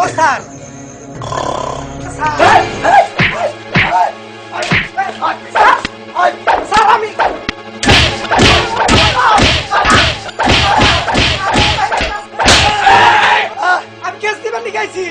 ও sir sir আমি case দিবেন লিখাইছি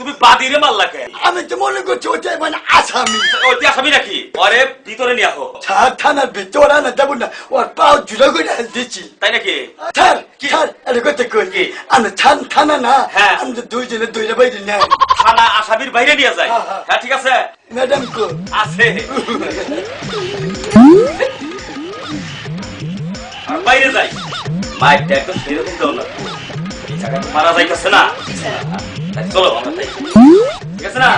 তুমি বাদিরে মারলা কে? আমি তো মনে করছি ওটা মানে আসামি। ওইটা আসামি নাকি? ওরে ভিতরে নিয়ে আসো। স্যার থানার ভিতরে আনা যাবো না, ওর পাও জুড়ে করে দিচ্ছি। তাই নাকি? স্যার স্যার এটা করতে করি আমরা থানা না, আমি তো দুইজনে দুইটা বাইরে নেই। থানা আসামির বাইরে নিয়ে যায়? হ্যাঁ ঠিক আছে। ম্যাডাম কো আছে বাইরে যাই। মাইকটা একদম সেরকম দাও না, এই জায়গায় মারা যাইতেছে না। চলো আমরা যাই, ঠিক আছে না?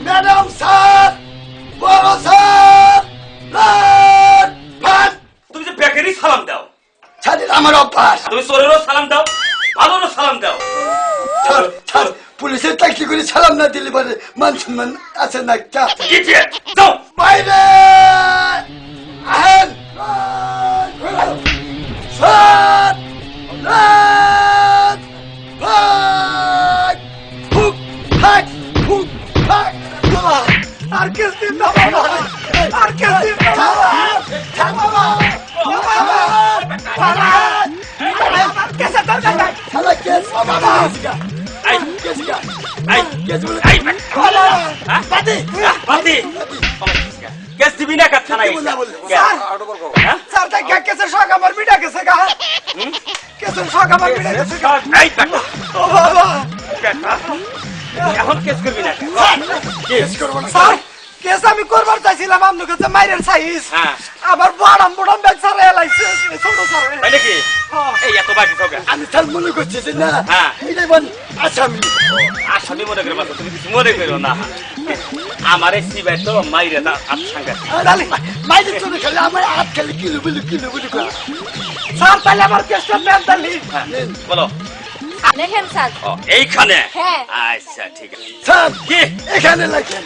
ম্যাডাম স্যার, বড় স্যার, তুমি যে বেকারি সালাম দাও, স্যার আমার অভ্যাস। তুমি চোরেরও সালাম দাও, ভালোরও সালাম দাও। স্যার স্যার পুলিশের চাকরি করে সালাম না দিলে পরে মান সম্মান আছে না? যাও বাইরে আহেন স্যার। আর কেস দিন না বাবা, আর কেস দিন না বাবা, বাবা কেসের দরকার নাই। শালা কেস বাবা এই কেস এই কেস বলে এই বাদি বাদি কেস দিবি না কাট থানায়? স্যার তাই কেসের শখ আমার মিটা গেছে গা, কেসের শখ আমার মিটা গেছে গা। এই বেটা, ও বাবা এখন কেস করবি না? কেস করব না স্যার, কেস আমি করবার চাইছিলাম আপনার কাছে মাইরের সাইজ, হ্যাঁ আবার বড়াম বড়াম ব্যাগ সারা এলাইছে ছোট সারা। তাই নাকি? এই এত বাকি সব আমি তার মনে করছি যে না হ্যাঁ এটাই বল আসামি। আসামি মনে করে বাবা, তুমি কিছু মনে করো না। আমার এই সিবাই তো মাইরে না সাংঘাতিক। তাহলে মাইরে চলে খেলে আমার হাত খেলে কিলো বলি করে। স্যার তাহলে আমার কেসটা নেন তাহলে। বলো লেখেন স্যার। এইখানে? হ্যাঁ। আচ্ছা ঠিক আছে। স্যার কি এখানে লেখেন?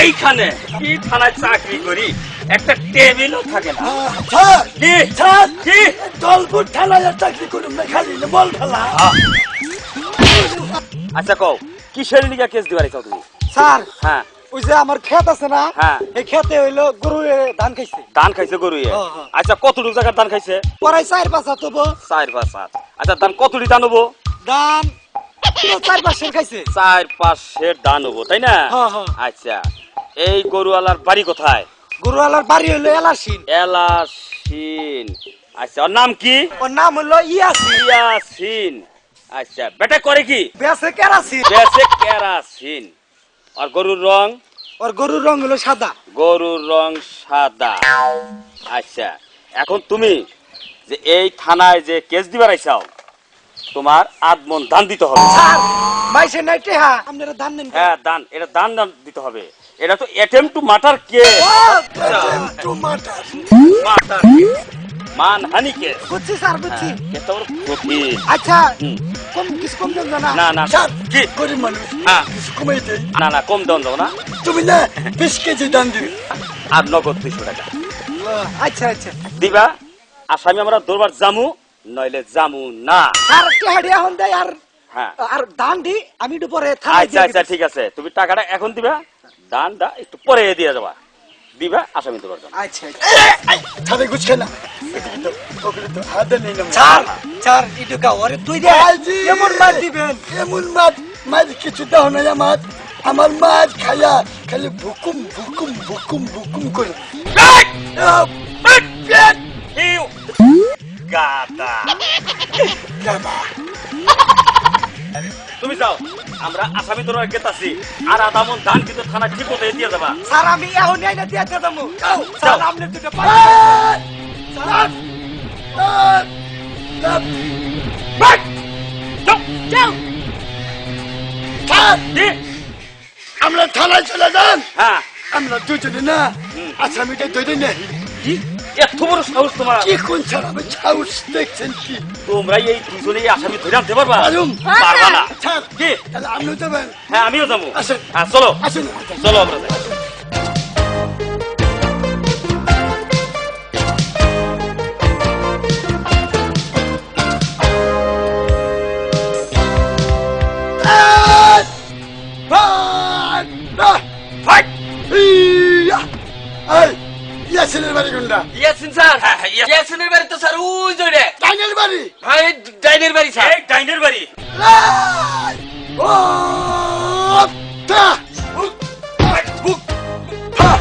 এইখানে? কি থানায় চাকরি করি, একটা টেবিলও থাকে না। স্যার কি স্যার কি দলপুর থানায় চাকরি করুন না, খালি না বল ফেলা। আচ্ছা কও কিসের লিগা কেস দিবারে চাও তুমি? স্যার হ্যাঁ ওই যে আমার ক্ষেত আছে না, হ্যাঁ এই ক্ষেতে হইলো গরু ধান খাইছে। ধান খাইছে গরু? আচ্ছা কতটুকু জায়গার ধান খাইছে? পরাই 4-5 তবো। 4-5 হাত। আচ্ছা ধান কতটি ধান হবো? ধান 4-5 খাইছে। 4-5 ধান হবো তাই না? আচ্ছা এই গরুওয়ালার বাড়ি কোথায়? গরুওয়ালার বাড়ি হইলো এলাসিন। এলাসিন। আচ্ছা ওর নাম কি? ওর নাম হইলো ইয়াসিন। ইয়াসিন। আচ্ছা বেটা করে কি? বেচে কেরাসিন। বেচে কেরাসিন। আর গরুর রং? ওর গরুর রং হলো সাদা। গরুর রং সাদা। আচ্ছা এখন তুমি যে এই থানায় যে কেস দিবার আইছাও, তোমার আদমন দান দিতে হবে। স্যার মাইসে নাই টেহা, আপনারা দান দেন। হ্যাঁ দান, এটা দান দিতে হবে। এটা তো attempt to murder case. To murder murder মানহানি কেস। বুঝছি স্যার বুঝছি। কেসটা বড় কঠিন। আচ্ছা কিছু কম দেন না? না না স্যার কি গরিব মানুষ হ্যাঁ কিছু কমাই দেই। না না কম দাম দাও না। তুমি না 20 কেজি দাম দিবি। আর নগদ 200 টাকা আচ্ছা আচ্ছা দিবা। আসামি আমরা দরবার জামু, নইলে জামু না। স্যার টেহাডি এখন দেয় আর হ্যাঁ আর দান দি আমি একটু পরে থানায় আচ্ছা আচ্ছা ঠিক আছে, তুমি টাকাটা এখন দিবা, দানটা একটু পরে দিয়ে যাবা। দিবা আসামি দরবার জামু। আচ্ছা ছাড়ে গুছ খেলা ওগুলো তো হাতে নেই না। স্যার স্যার একটু কা ওরে তুই দে এমন মার দিবেন। এমন মাছ কিছু দাও না আমার মাছ খায়া খালি ভুকুম করে। তুমি যাও, আমরা আসামি দরবার গেতাছি। আর আদামন ধান কিন্তু থানা ঠিক মতো দিয়ে যাবা। স্যার আমি এখন আইনা দিয়ে দেবো। স্যার আপনি দুটো আমরা থানায় চলে যান। হ্যাঁ আমরা দুজনে না আসামিটা ধরে নেই কি এত বড় সাহস তোমার কি কোন ছাড়া আমি সাহস দেখছেন কি তোমরা এই দুজনে আসামি ধরে আনতে পারবা পারুম। পারবা না স্যার কি তাহলে আপনিও যাবেন হ্যাঁ আমিও যাবো আসেন। হ্যাঁ চলো আসুন চলো আমরা যাই। ফাইট এই ইয়াসিনের বাড়ি কোনটা ইয়াসিন স্যার হ্যাঁ, ইয়াসিন। ইয়াসিনের বাড়ি তো স্যার ওই জোরে ডাইনের বাড়ি ভাই ডাইনের বাড়ি স্যার এই ডাইনের বাড়ি লাই ও তা বুক বুক হা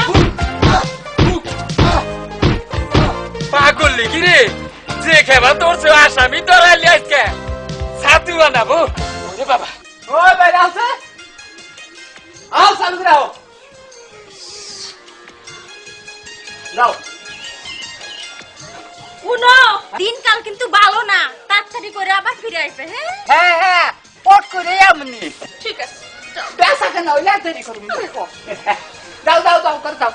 বুক হা বুক হা পাগল নাকি রে যে খেবা তোর সে আসামি ধরাইলি আজকে ছাতু বানাবো ওরে বাবা ওই বাইরে আছে আও চালু করে আও যাও উনো দিনকাল কিন্তু ভালো না তাড়াতাড়ি করে আবার ফিরে আসবে হ্যাঁ হ্যাঁ হ্যাঁ পট করে আমনি ঠিক আছে যাও। বেসা কেন ওই দেরি করুন যাও যাও যাও করে যাও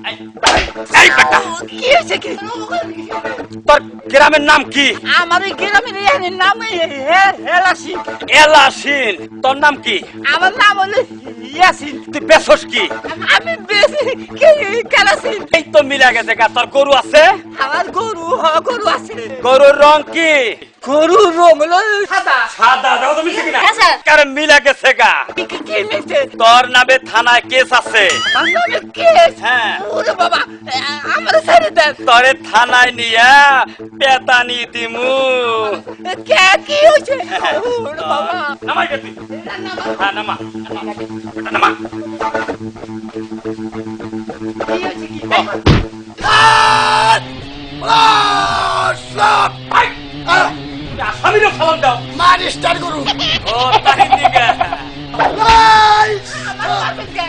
এই বেটা কি হয়েছে কি তোর গ্রামের নাম কি আমার এই গ্রামের এর নাম হেলাসি এলাসিন তোর নাম কি আমার নাম হলো ইয়াসিন তুই বেসস কি আমি বেশি কেরাসিন এই তো মিলা গেছে গা তোর গরু আছে আমার গরু গরু আছে গরুর রং কি গরুর রং হলো সাদা সাদা দাও তুমি কি না হ্যাঁ, স্যার। কারণ মিলা গেছে গা কি মিশে তোর নামে থানায় কেস আছে আমার কেস হ্যাঁ। ওরে বাবা আমার ছেড়ে দেন তোরে থানায় নিয়া পেতানি দিমু কে কি হয়েছে ওরে বাবা নামাই গেছি হ্যাঁ নামা বেটা নামা কি হয়েছে কি আসামিরও সালাম দাও মার স্টার্ট করুন ও তাই দিকে লাই আমার বাপের কে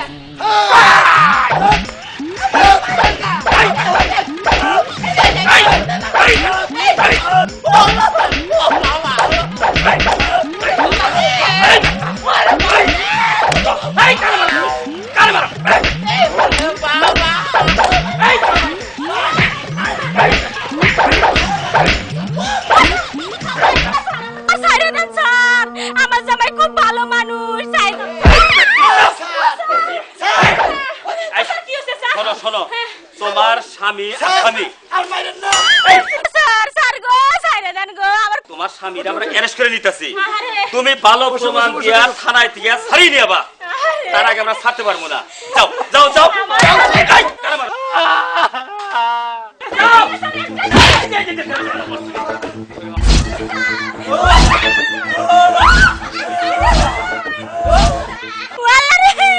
ছাড়ে দেন স্যার আমার জামাই খুব ভালো মানুষ ছাড়ে দেন। স্যার, কি হয়েছে, স্যার? শোনো শোনো তোমার স্বামী আসামি আর মাইরেন না স্যার স্যার গো ছাড়ে দেন গো আমার তোমার স্বামীর আমরা অ্যারেস্ট করে নিতেছি আরে। তুমি ভালো প্রমাণ দিয়া থানায় থেকে ছাড়িয়ে নিবা আরে। তার আগে আমরা ছাড়তে পারবো না যাও যাও যাও যাও। এই, কারা মারো? ওয়াল্লারে,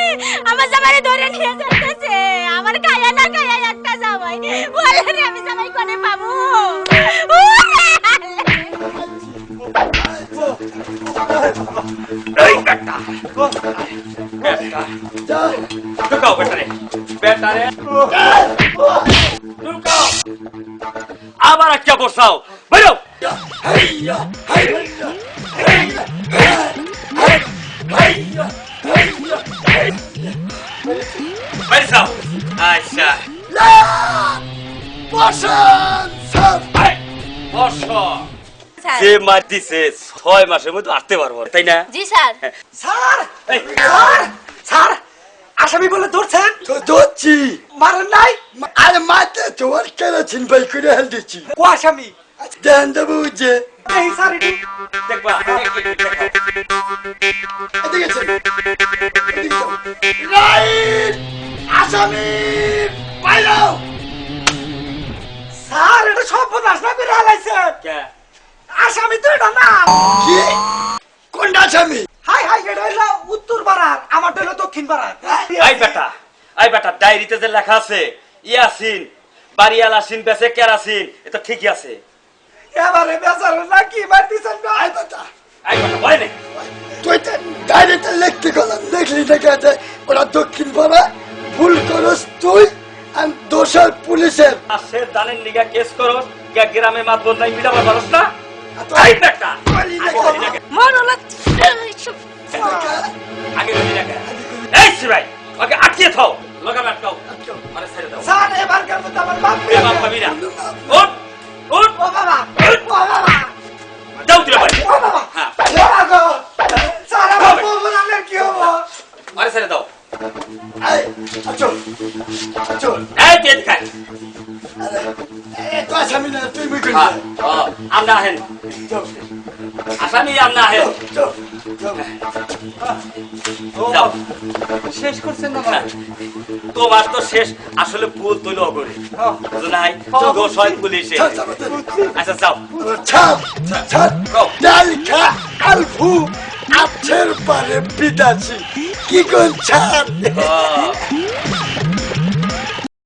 আমার জামাইরে ধরে নিয়ে যাচ্ছে আমার গায়ে না গায়ে একটা জামাই ওয়াল্লারে আমি জামাই কোনে পাবো এই বেটা বেটা যা ঢুকাও বেটারে বেটারে ঢুকাও আবার একটা বসাও বেরো হাইয়া হাইয়া হাইয়া হাইয়া হাইয়া বেরসাও আচ্ছা লা বসন স্যার এই, বসো যে মার দিছে 6 মাসের মধ্যে আসতে পারবো তাই না জি স্যার স্যার এই, স্যার স্যার আসামি বলে ধরছেন তো দচ্ছি মারেন নাই আরে মাতে তোর কেরাচিন বাই করে হেল দিচ্ছি ও আসামি দেন দেবো যে এই স্যার এটি দেখবা এদিকে রাইট আসামি পাইলো স্যার এটা সর্বনাশ না করে হালাইছেন কে আসামি তো এটা না কি কোনটা আসামি হাই হাই এটা হইলো উত্তর পাড়ার আমারটা হইলো দক্ষিণ পাড়ার আই বেটা ডায়েরিতে যে লেখা আছে ইয়াসিন বাড়িয়াল আসিন বেসে কেরাসিন এটা ঠিকই আছে এবারে বেচারা না কি মারতেছেন না আই বাতা আই বেটা বলে নে তুই ডাইরেক্ট লিখতে গেলাম দেখলি দেখা যায় ওরা দক্ষিণ পাড়া ভুল করস তুই আর দোষের পুলিশের আর সে দানের নিগা কেস করো গ্রামে মাত নাই মিলাবার পারস না এই বেটা মন হলো আগে বলি না এই সিরাই ওকে আটকে থাও লাগাম আটকাও মানে ছেড়ে দাও স্যার এবার কেমন আমার বাপ এ বাপ পাবি না ওঠ ওঠ ও বাবা ও বাবা দাও দিলে ভাই ও বাবা হ্যাঁ ও বাবা স্যার আমার বউ নামের কি হবো মানে ছেড়ে দাও এই আচল আচল এই কে দেখাই তো আসামি না তুই মুই হ্যাঁ আমনা আহেন আসামি আমনা আহেন যাও শেষ করছেন না হ্যাঁ, তোমার তো শেষ আসলে ভুল তৈল অগরে বুঝো নাই দোষ হয় পুলিশে আচ্ছা যাও ছাপ ছাপ ডাল খা আলফু আছের পারে বিদাসি কি কোন ছাপ